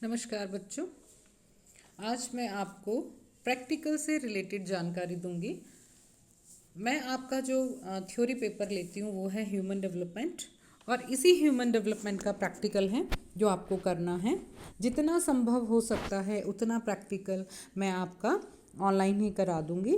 नमस्कार बच्चों। आज मैं आपको प्रैक्टिकल से रिलेटेड जानकारी दूंगी। मैं आपका जो थ्योरी पेपर लेती हूँ वो है ह्यूमन डेवलपमेंट, और इसी ह्यूमन डेवलपमेंट का प्रैक्टिकल है जो आपको करना है। जितना संभव हो सकता है उतना प्रैक्टिकल मैं आपका ऑनलाइन ही करा दूंगी,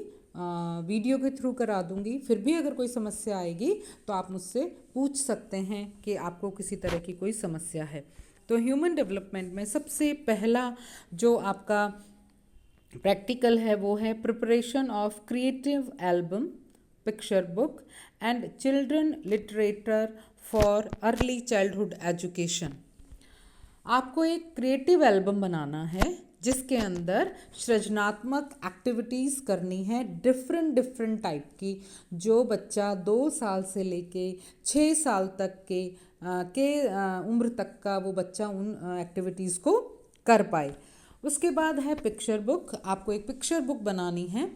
वीडियो के थ्रू करा दूंगी। फिर भी अगर कोई समस्या आएगी तो आप मुझसे पूछ सकते हैं कि आपको किसी तरह की कोई समस्या है। तो ह्यूमन डेवलपमेंट में सबसे पहला जो आपका प्रैक्टिकल है वो है preparation of creative album, picture book and children literature for early childhood education. आपको एक क्रिएटिव एल्बम बनाना है जिसके अंदर सृजनात्मक एक्टिविटीज़ करनी है डिफरेंट डिफरेंट टाइप की, जो बच्चा 2 साल से लेके 6 साल तक के उम्र तक का वो बच्चा उन एक्टिविटीज़ को कर पाए। उसके बाद है पिक्चर बुक। आपको एक पिक्चर बुक बनानी है।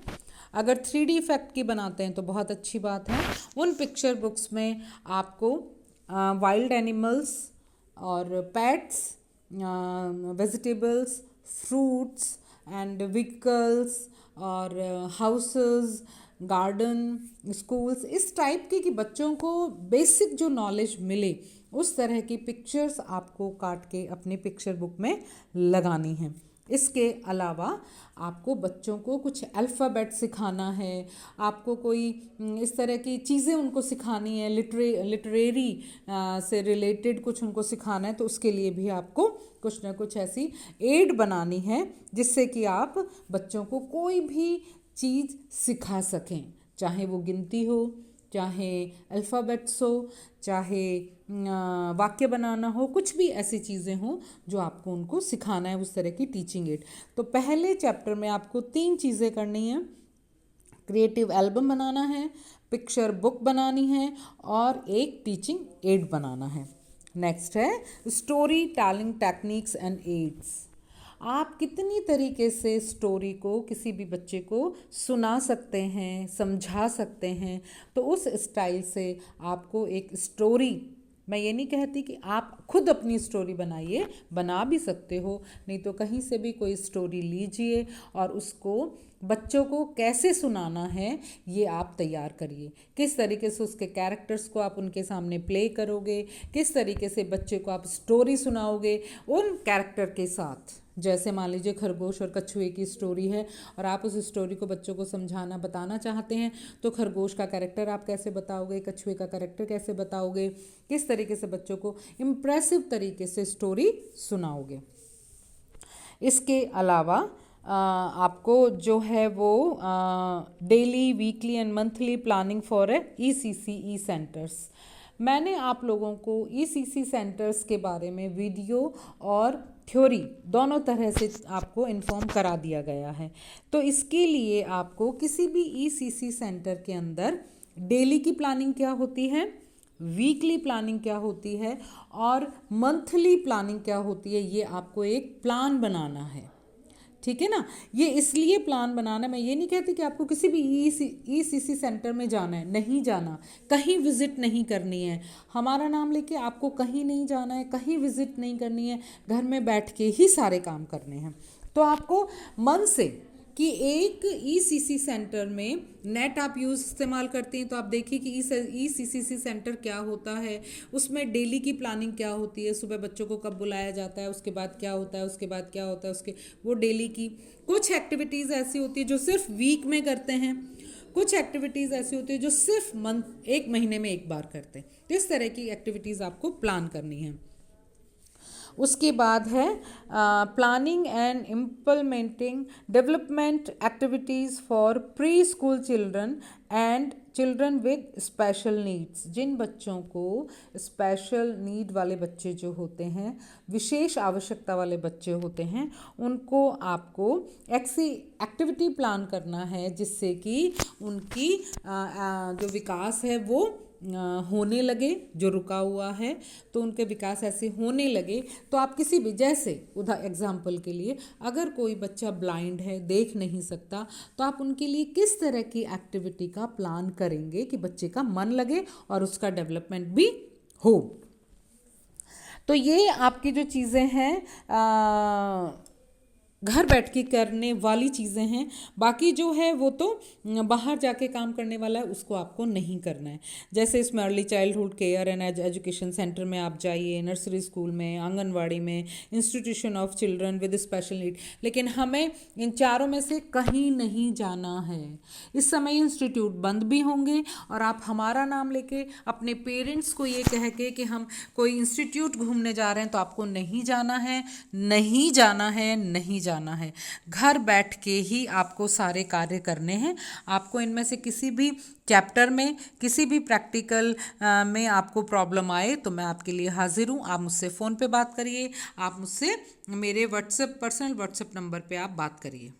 अगर 3D इफेक्ट की बनाते हैं तो बहुत अच्छी बात है। उन पिक्चर बुक्स में आपको वाइल्ड एनिमल्स और pets, vegetables, fruits and vehicles और हाउसेस, गार्डन, स्कूल्स, इस टाइप की कि बच्चों को बेसिक जो नॉलेज मिले उस तरह की पिक्चर्स आपको काट के अपनी पिक्चर बुक में लगानी है। इसके अलावा आपको बच्चों को कुछ अल्फ़ाबेट सिखाना है, आपको कोई इस तरह की चीज़ें उनको सिखानी है, लिटरेरी से रिलेटेड कुछ उनको सिखाना है, तो उसके लिए भी आपको कुछ ना कुछ ऐसी एड बनानी है जिससे कि आप बच्चों को कोई भी चीज़ सिखा सकें, चाहे वो गिनती हो, चाहे अल्फ़ाबेट्स हो, चाहे वाक्य बनाना हो, कुछ भी ऐसी चीज़ें हों जो आपको उनको सिखाना है, उस तरह की टीचिंग एड। तो पहले चैप्टर में आपको 3 चीज़ें करनी हैं। क्रिएटिव एल्बम बनाना है, पिक्चर बुक बनानी है और एक टीचिंग एड बनाना है। नेक्स्ट है storytelling techniques and aids. आप कितनी तरीके से स्टोरी को किसी भी बच्चे को सुना सकते हैं, समझा सकते हैं। तो उस स्टाइल से आपको एक स्टोरी, मैं ये नहीं कहती कि आप खुद अपनी स्टोरी बनाइए, बना भी सकते हो, नहीं तो कहीं से भी कोई स्टोरी लीजिए और उसको बच्चों को कैसे सुनाना है ये आप तैयार करिए। किस तरीके से उसके कैरेक्टर्स को आप उनके सामने प्ले करोगे, किस तरीके से बच्चे को आप स्टोरी सुनाओगे उन कैरेक्टर के साथ। जैसे मान लीजिए खरगोश और कछुए की स्टोरी है और आप उस स्टोरी को बच्चों को समझाना बताना चाहते हैं, तो खरगोश का कैरेक्टर आप कैसे बताओगे, कछुए का कैरेक्टर कैसे बताओगे, किस तरीके से बच्चों को इम्प्रेसिव तरीके से स्टोरी सुनाओगे। इसके अलावा आपको जो है वो daily, weekly and monthly planning for ECCE centres. मैंने आप लोगों को ECC सेंटर्स के बारे में वीडियो और थ्योरी दोनों तरह से आपको इन्फॉर्म करा दिया गया है। तो इसके लिए आपको किसी भी ECC सेंटर के अंदर डेली की प्लानिंग क्या होती है, वीकली प्लानिंग क्या होती है और मंथली प्लानिंग क्या होती है, ये आपको एक प्लान बनाना है। ठीक है ना। ये इसलिए प्लान बनाना, मैं ये नहीं कहती कि आपको किसी भी ECC सेंटर में जाना है, नहीं जाना, कहीं विजिट नहीं करनी है। हमारा नाम लेके आपको कहीं नहीं जाना है, कहीं विजिट नहीं करनी है, घर में बैठ के ही सारे काम करने हैं। तो आपको मन से कि एक ECC सेंटर में नेट आप इस्तेमाल करते हैं तो आप देखिए कि ECC सेंटर क्या होता है, उसमें डेली की प्लानिंग क्या होती है, सुबह बच्चों को कब बुलाया जाता है, उसके बाद क्या होता है, उसके बाद क्या होता है, उसके वो डेली की कुछ एक्टिविटीज़ ऐसी होती है जो सिर्फ वीक में करते हैं, कुछ एक्टिविटीज़ ऐसी होती है जो सिर्फ एक महीने में एक बार करते हैं। तो इस तरह की एक्टिविटीज़ आपको प्लान करनी है। उसके बाद है planning and implementing development activities for pre school children and children with special needs. जिन बच्चों को स्पेशल नीड वाले बच्चे जो होते हैं, विशेष आवश्यकता वाले बच्चे होते हैं, उनको आपको ऐसी एक्टिविटी प्लान करना है जिससे कि उनकी जो विकास है वो होने लगे, जो रुका हुआ है तो उनके विकास ऐसे होने लगे। तो आप किसी भी, जैसे एग्जाम्पल के लिए अगर कोई बच्चा ब्लाइंड है, देख नहीं सकता, तो आप उनके लिए किस तरह की एक्टिविटी का प्लान करेंगे कि बच्चे का मन लगे और उसका डेवलपमेंट भी हो। तो ये आपकी जो चीज़ें हैं घर बैठ के करने वाली चीज़ें हैं। बाकी जो है वो तो बाहर जाके काम करने वाला है, उसको आपको नहीं करना है। जैसे इसमें early childhood care and education centre में आप जाइए, नर्सरी स्कूल में, आंगनवाड़ी में, institution of children with special need, लेकिन हमें इन चारों में से कहीं नहीं जाना है। इस समय इंस्टीट्यूट बंद भी होंगे और आप हमारा नाम लेके अपने पेरेंट्स को ये कह के कि हम कोई इंस्टीट्यूट घूमने जा रहे हैं, तो आपको नहीं जाना है, नहीं जाना है, नहीं जाना है। घर बैठ के ही आपको सारे कार्य करने हैं। आपको इनमें से किसी भी चैप्टर में, किसी भी प्रैक्टिकल में आपको प्रॉब्लम आए तो मैं आपके लिए हाजिर हूँ। आप मुझसे फ़ोन पे बात करिए, आप मुझसे मेरे पर्सनल व्हाट्सएप नंबर पे आप बात करिए।